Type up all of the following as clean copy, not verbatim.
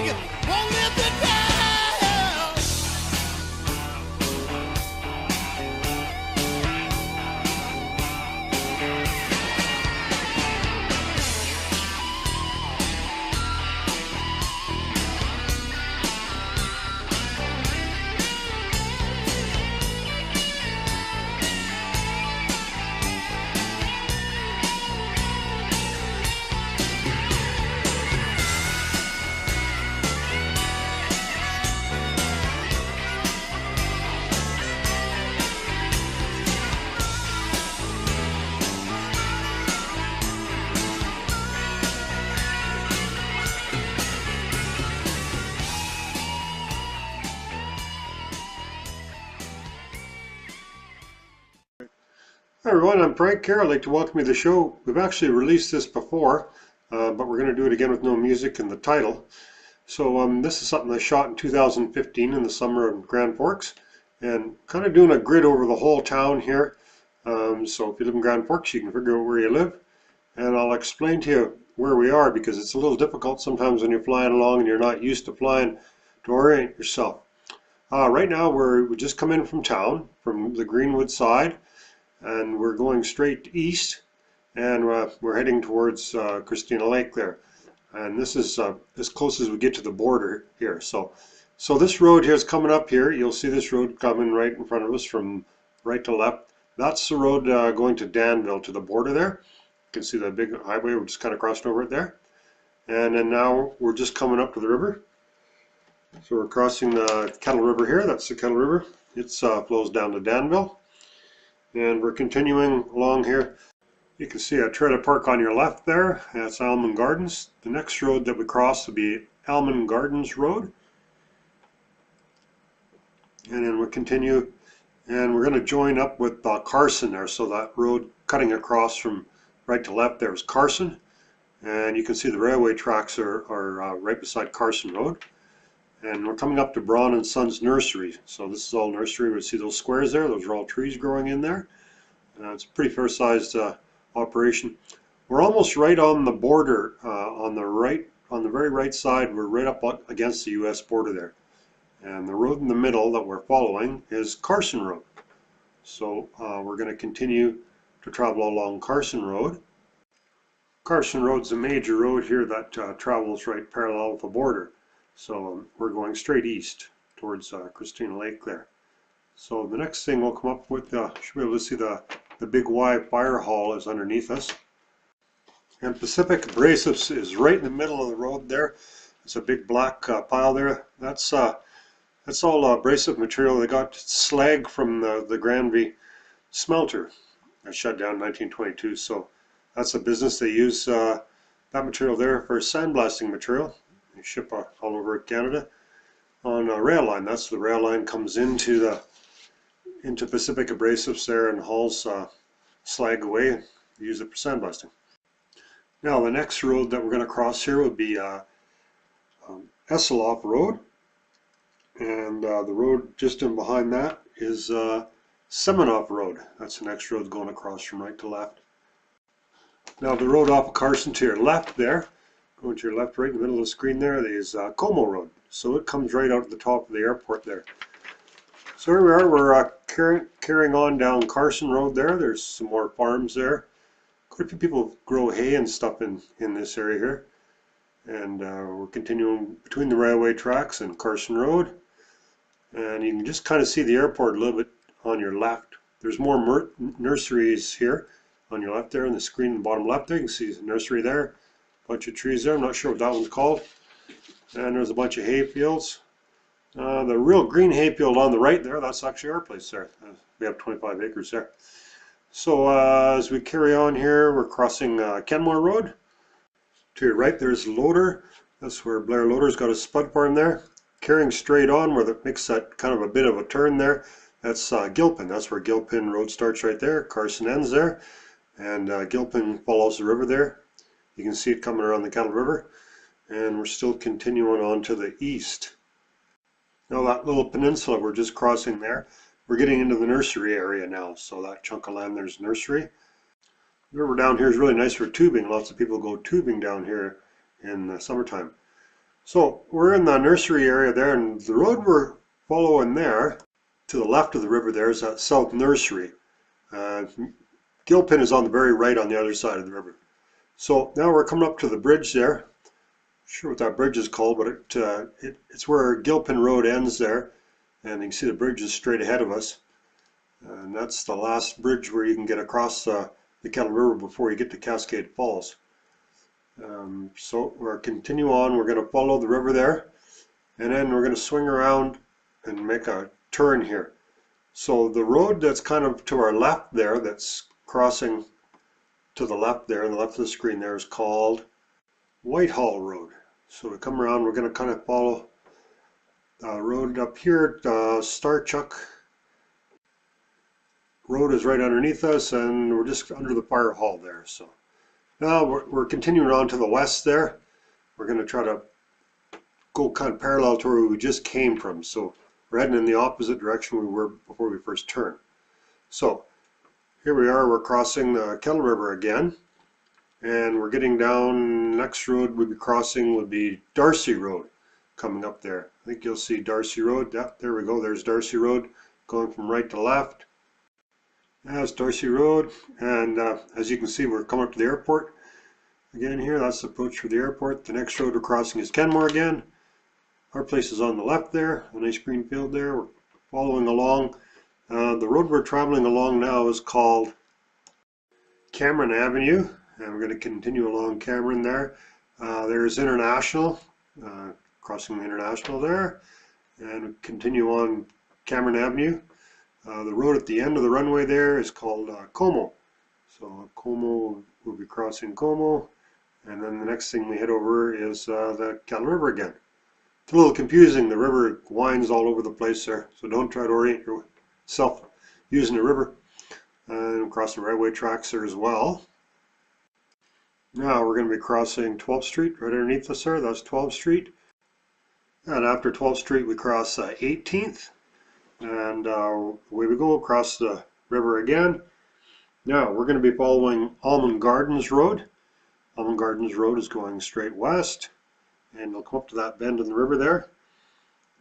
you won't live to tell. Hi everyone, I'm Frank here. I'd like to welcome you to the show. We've actually released this before, but we're going to do it again with no music in the title. So this is something I shot in 2015 in the summer in Grand Forks, and kind of doing a grid over the whole town here. So if you live in Grand Forks, you can figure out where you live, and I'll explain to you where we are because it's a little difficult sometimes when you're flying along and you're not used to flying to orient yourself. Right now we just come in from town, from the Greenwood side, and we're going straight east, and we're heading towards Christina Lake there, and this is as close as we get to the border here. So this road here is coming up here. You'll see this road coming right in front of us from right to left. That's the road going to Danville, to the border there. You can see that big highway. We're just kind of crossing over it there, and then now we're just coming up to the river. So we're crossing the Kettle River here. That's the Kettle River. It flows down to Danville. And we're continuing along here. You can see a trailer park on your left there. That's Almond Gardens. The next road that we cross will be Almond Gardens Road. And then we'll continue, and we're going to join up with Carson there. So that road cutting across from right to left there is Carson. And you can see the railway tracks are right beside Carson Road. And we're coming up to Braun and Sons Nursery. So this is all nursery. We see those squares there. Those are all trees growing in there. It's a pretty fair-sized operation. We're almost right on the border. On the very right side, we're right up against the U.S. border there. And the road in the middle that we're following is Carson Road. So we're going to continue to travel along Carson Road. Carson Road's a major road here that travels right parallel with the border. So we're going straight east towards Christina Lake there. So the next thing we'll come up with, should be able to see the big Y fire hall is underneath us. And Pacific Abrasives is right in the middle of the road there. It's a big black pile there. That's all abrasive material. They got slag from the Granby smelter that shut down in 1922. So that's a business. They use that material there for sandblasting material. They ship all over Canada on a rail line. That's the rail line comes into Pacific Abrasives there and hauls slag away and use it for sandblasting. Now the next road that we're going to cross here would be Esseloff Road, and the road just in behind that is Seminoff Road. That's the next road going across from right to left. Now the road off of Carson to your left there, going to your left, right in the middle of the screen there, is Como Road. So it comes right out at the top of the airport there. So here we are, we're carrying on down Carson Road there. There's some more farms there. Quite a few people grow hay and stuff in this area here. And we're continuing between the railway tracks and Carson Road. And you can just kind of see the airport a little bit on your left. There's more nurseries here on your left there in the screen in the bottom left there. You can see the nursery there. Bunch of trees there. I'm not sure what that one's called. And there's a bunch of hay fields. The real green hayfield on the right there, that's actually our place there. We have 25 acres there. So as we carry on here, we're crossing Kenmore Road. To your right there's Loader. That's where Blair Loader's got a spud farm there. Carrying straight on where it makes that kind of a bit of a turn there, that's Gilpin. That's where Gilpin Road starts right there. Carson ends there. And Gilpin follows the river there. You can see it coming around the Kettle River. And we're still continuing on to the east. Now that little peninsula we're just crossing there, we're getting into the nursery area now. So that chunk of land there's nursery. The river down here is really nice for tubing. Lots of people go tubing down here in the summertime. So we're in the nursery area there, and the road we're following there, to the left of the river there, is that South Nursery. Gilpin is on the very right on the other side of the river. So now we're coming up to the bridge there. Not sure what that bridge is called, but it's where Gilpin Road ends there. And you can see the bridge is straight ahead of us. And that's the last bridge where you can get across the Kettle River before you get to Cascade Falls. So we're continue on. We're going to follow the river there, and then we're going to swing around and make a turn here. So the road that's kind of to our left there, that's crossing to the left there, on the left of the screen there, is called Whitehall Road. So we come around, we're going to kind of follow the road up here. Starchuck Road is right underneath us, and we're just under the fire hall there. So now we're continuing on to the west there. We're going to try to go kind of parallel to where we just came from. So we're heading in the opposite direction we were before we first turned. So here we are, we're crossing the Kettle River again, and we're getting down. Next road we'll be crossing would be Darcy Road coming up there. I think you'll see Darcy Road. Yeah, there we go, there's Darcy Road going from right to left. That's Darcy Road, and as you can see, we're coming up to the airport again here. That's the approach for the airport. The next road we're crossing is Kenmore again. Our place is on the left there, a nice green field there. We're following along. The road we're traveling along now is called Cameron Avenue, and we're going to continue along Cameron there. There's International, crossing the International there, and continue on Cameron Avenue. The road at the end of the runway there is called Como. So Como, we'll be crossing Como, and then the next thing we head over is the Kettle River again. It's a little confusing. The river winds all over the place there, so don't try to orient yourself using the river. And across the railway tracks there as well. Now we're going to be crossing 12th Street right underneath us there. That's 12th Street. And after 12th Street we cross 18th. And away we go across the river again. Now we're going to be following Almond Gardens Road. Almond Gardens Road is going straight west, and we'll come up to that bend in the river there.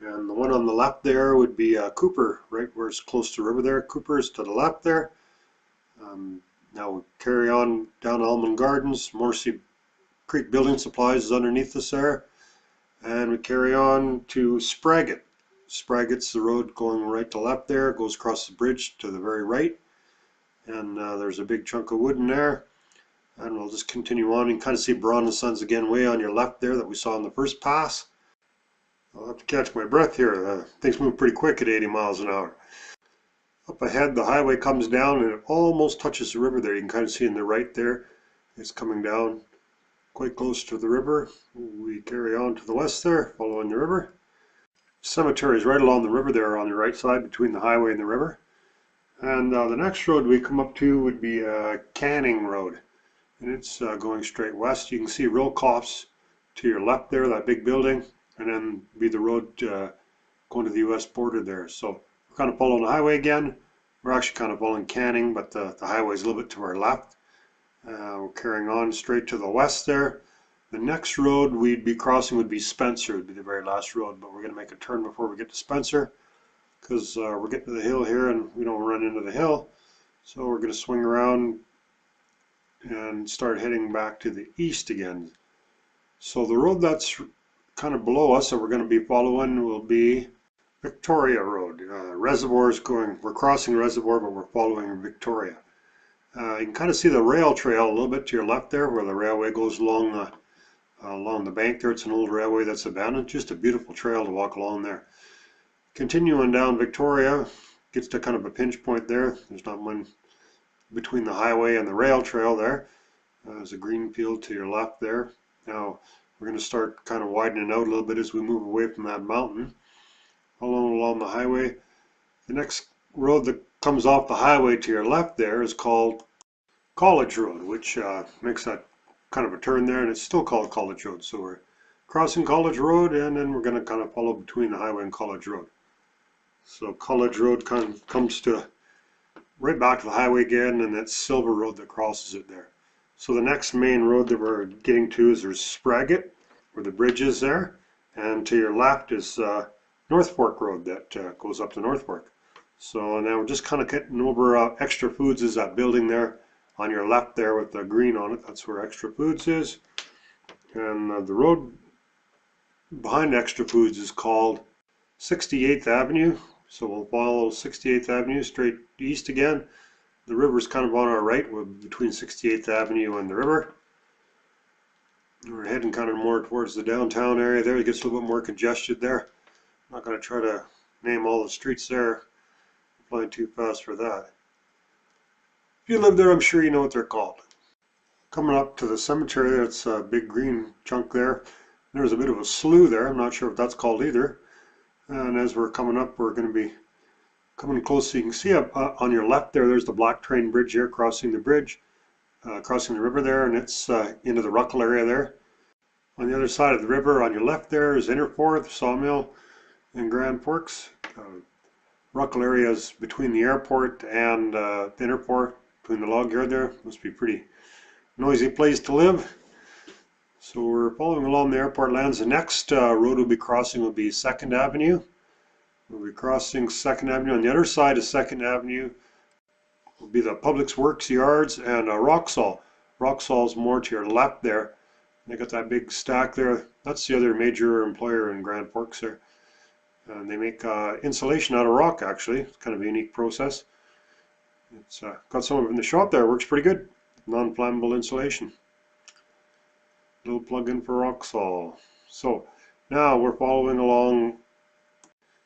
And the one on the left there would be Cooper, right where it's close to the river there. Cooper is to the left there. Now we carry on down Almond Gardens. Morrissey Creek Building Supplies is underneath us there. And we carry on to Spraggett. Spraggett's the road going right to left there. It goes across the bridge to the very right. And there's a big chunk of wood in there. And we'll just continue on. You can kind of see Braun and Sons again way on your left there that we saw in the first pass. I'll have to catch my breath here. Things move pretty quick at 80 miles an hour. Up ahead, the highway comes down and it almost touches the river there. You can kind of see in the right there. It's coming down quite close to the river. We carry on to the west there, following the river. Cemetery is right along the river there on the right side between the highway and the river. And the next road we come up to would be Canning Road. And it's going straight west. You can see Rilkoff's to your left there, that big building, and then be the road going to the US border there. So we're kind of following the highway again. We're actually kind of following Canning, but the highway is a little bit to our left. We're carrying on straight to the west there. The next road we'd be crossing would be Spencer, would be the very last road, but we're going to make a turn before we get to Spencer because we're getting to the hill here and we don't run into the hill. So we're going to swing around and start heading back to the east again. So the road that's kind of below us that we're going to be following will be Victoria Road. Reservoir's going, we're crossing Reservoir, but we're following Victoria. You can kind of see the rail trail a little bit to your left there where the railway goes along the bank there. It's an old railway that's abandoned. Just a beautiful trail to walk along there. Continuing down Victoria, gets to kind of a pinch point there. There's not one between the highway and the rail trail there. There's a green field to your left there. Now we're going to start kind of widening out a little bit as we move away from that mountain. Along the highway. The next road that comes off the highway to your left there is called College Road, which makes that kind of a turn there, and it's still called College Road. So we're crossing College Road, and then we're going to kind of follow between the highway and College Road. So College Road kind of comes to right back to the highway again, and that's Silver Road that crosses it there. So the next main road that we're getting to is there's Spraggett, where the bridge is there. and to your left is North Fork Road that goes up to North Fork. So now we're just kind of getting over Extra Foods is that building there on your left there with the green on it. That's where Extra Foods is. And the road behind Extra Foods is called 68th Avenue. So we'll follow 68th Avenue straight east again. The river's kind of on our right. We're between 68th Avenue and the river. We're heading kind of more towards the downtown area there. It gets a little bit more congested there. I'm not going to try to name all the streets there. I'm flying too fast for that. If you live there, I'm sure you know what they're called. Coming up to the cemetery, that's a big green chunk there. There's a bit of a slough there. I'm not sure if that's called either. And as we're coming up, we're going to be coming close. So you can see up on your left there, there's the Black Train Bridge here, crossing the bridge. Crossing the river there, and it's into the Ruckle area there. On the other side of the river, on your left there, is Interforth, Sawmill, and Grand Forks. Ruckle area is between the airport and the Interforth, between the log yard there. Must be a pretty noisy place to live. So we're following along the airport lands. The next road we'll be crossing will be 2nd Avenue. We'll be crossing 2nd Avenue. On the other side of 2nd Avenue will be the Public Works Yards and Roxall. Roxall's more to your left there. They got that big stack there. That's the other major employer in Grand Forks there. And they make insulation out of rock, actually. It's kind of a unique process. It's got some of it in the shop there. Works pretty good. Non-flammable insulation. Little plug-in for Roxall. So now we're following along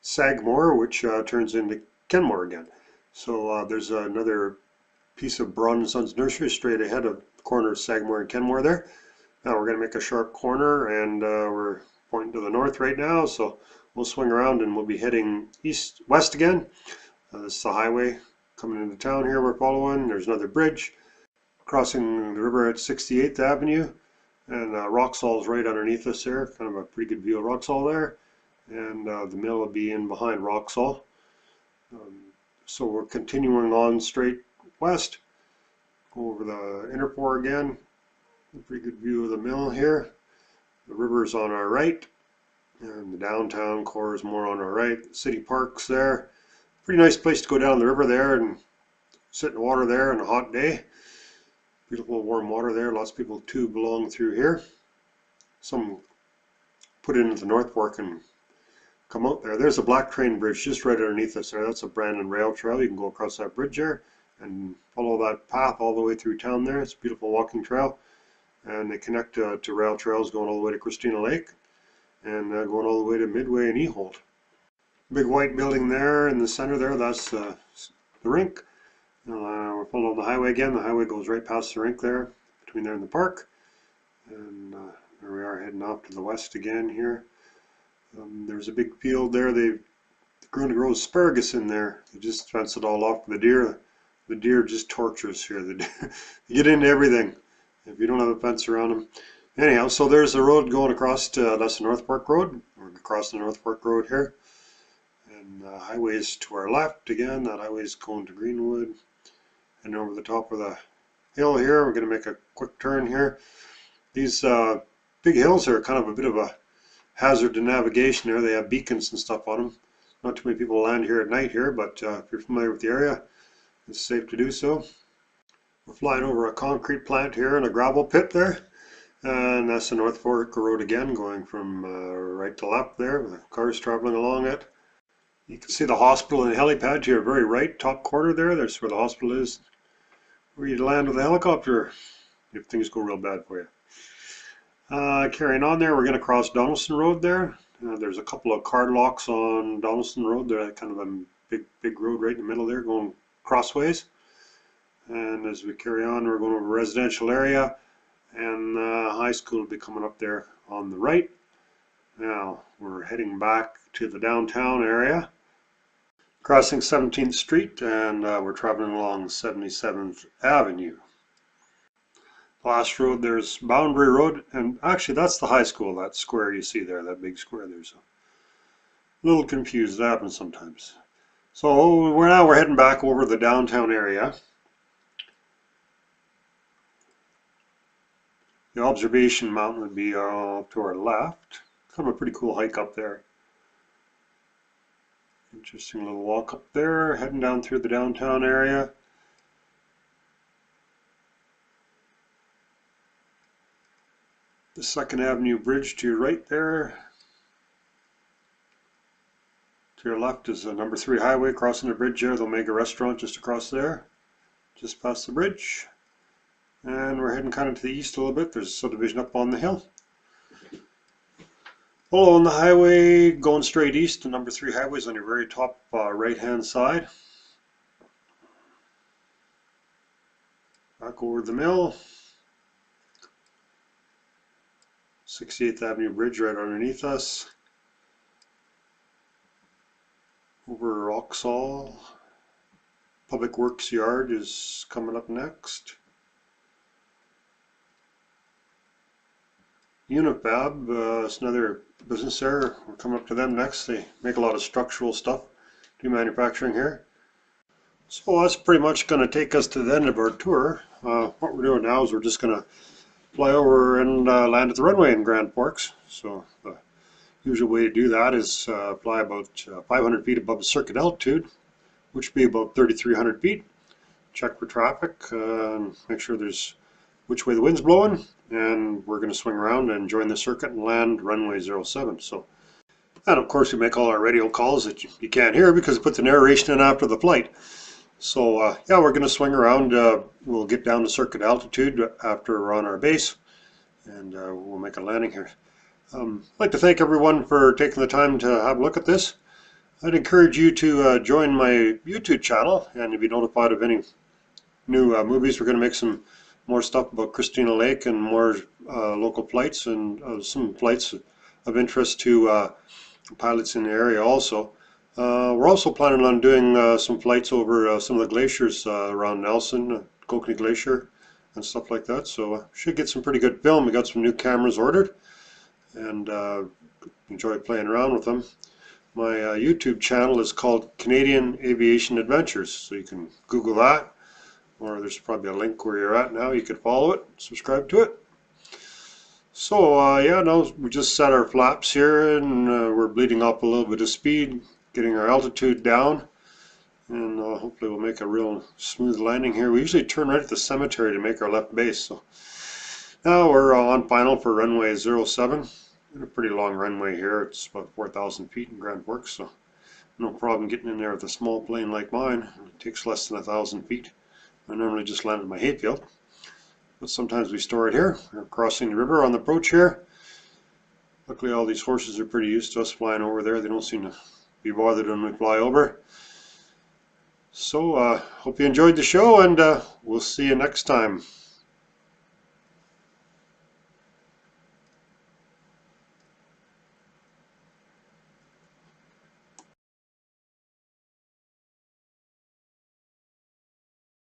Sagmore, which turns into Kenmore again. So there's another piece of Braun & Sons Nursery straight ahead of the corner of Sagmore and Kenmore there. Now we're going to make a sharp corner, and we're pointing to the north right now, so we'll swing around and we'll be heading west again. This is the highway coming into town here we're following. There's another bridge crossing the river at 68th Avenue, and Roxall's right underneath us there. Kind of a pretty good view of Roxall there, and the mill will be in behind Roxall. So we're continuing on straight west, go over the Interfor again. A pretty good view of the mill here. The river's on our right, and the downtown core is more on our right. City Park's there. Pretty nice place to go down the river there and sit in the water there on a hot day. Beautiful warm water there. Lots of people tube along through here. Some put into the North Fork and come out there. There's a Black Train Bridge just right underneath us there. That's a Brandon Rail Trail. You can go across that bridge there and follow that path all the way through town there. It's a beautiful walking trail. And they connect to rail trails going all the way to Christina Lake and going all the way to Midway and Eholt. Big white building there in the center there, that's the rink. We're following the highway again. The highway goes right past the rink there, between there and the park. And there we are heading off to the west again here. There's a big field there. They've grown to grow asparagus in there. They just fenced it all off for the deer. The deer just torture us here. They get into everything if you don't have a fence around them. Anyhow, so there's the road going across to, that's the North Fork Road. We're across the North Fork Road here. And the highway's to our left again. That highway's going to Greenwood. And over the top of the hill here, we're going to make a quick turn here. These big hills are kind of a bit of a hazard to navigation there. They have beacons and stuff on them. Not too many people land here at night here, but if you're familiar with the area, it's safe to do so. We're flying over a concrete plant here and a gravel pit there. And that's the North Fork Road again, going from right to left there, with the cars traveling along it. You can see the hospital and the helipad to your very right, top corner there. That's where the hospital is, where you'd land with a helicopter if things go real bad for you. Carrying on there, we're going to cross Donaldson Road there. There's a couple of card locks on Donaldson Road. They're kind of a big road right in the middle there, going crossways. And as we carry on, we're going over a residential area, and high school will be coming up there on the right. Now we're heading back to the downtown area, crossing 17th Street, and we're traveling along 77th Avenue. Last road, there's Boundary Road, and actually that's the high school, that square you see there, that big square there. So a little confused, that happens sometimes. So we're heading back over the downtown area. The observation mountain would be to our left. Kind of a pretty cool hike up there. Interesting little walk up there, heading down through the downtown area. The 2nd Avenue Bridge to your right there. To your left is the number 3 highway crossing the bridge there, the Omega restaurant just across there, just past the bridge. And we're heading kind of to the east a little bit. There's a subdivision up on the hill. Follow on the highway, going straight east, the number 3 highway is on your very top right hand side. Back over the mill. 68th Avenue Bridge right underneath us. Over Roxall. Public Works Yard is coming up next. Unifab, it's another business there. We're coming up to them next. They make a lot of structural stuff, do manufacturing here. So that's pretty much going to take us to the end of our tour. What we're doing now is we're just going to fly over and land at the runway in Grand Forks. So the usual way to do that is fly about 500 feet above the circuit altitude, which would be about 3,300 feet. Check for traffic, make sure there's which way the wind's blowing, and we're going to swing around and join the circuit and land runway 07. So, and of course we make all our radio calls that you can't hear because we put the narration in after the flight. So yeah, we're going to swing around. We'll get down to circuit altitude after we're on our base, and we'll make a landing here. I'd like to thank everyone for taking the time to have a look at this. I'd encourage you to join my YouTube channel and you'll be notified of any new movies. We're going to make some more stuff about Christina Lake and more local flights and some flights of interest to pilots in the area also. We're also planning on doing some flights over some of the glaciers around Nelson, Kokanee Glacier and stuff like that. So should get some pretty good film. We got some new cameras ordered and enjoy playing around with them. My YouTube channel is called Canadian Aviation Adventures, so you can Google that, or there's probably a link where you're at now. You could follow it, subscribe to it. So yeah, now we just set our flaps here and we're bleeding up a little bit of speed, getting our altitude down, and hopefully we'll make a real smooth landing here. We usually turn right at the cemetery to make our left base. So now we're on final for runway 07. A pretty long runway here. It's about 4,000 feet in Grand Forks, so no problem getting in there with a small plane like mine. It takes less than 1,000 feet. I normally just land in my hayfield, but sometimes we store it here. We're crossing the river on the approach here. Luckily all these horses are pretty used to us flying over there. They don't seem to be bothered when we fly over. So hope you enjoyed the show, and we'll see you next time.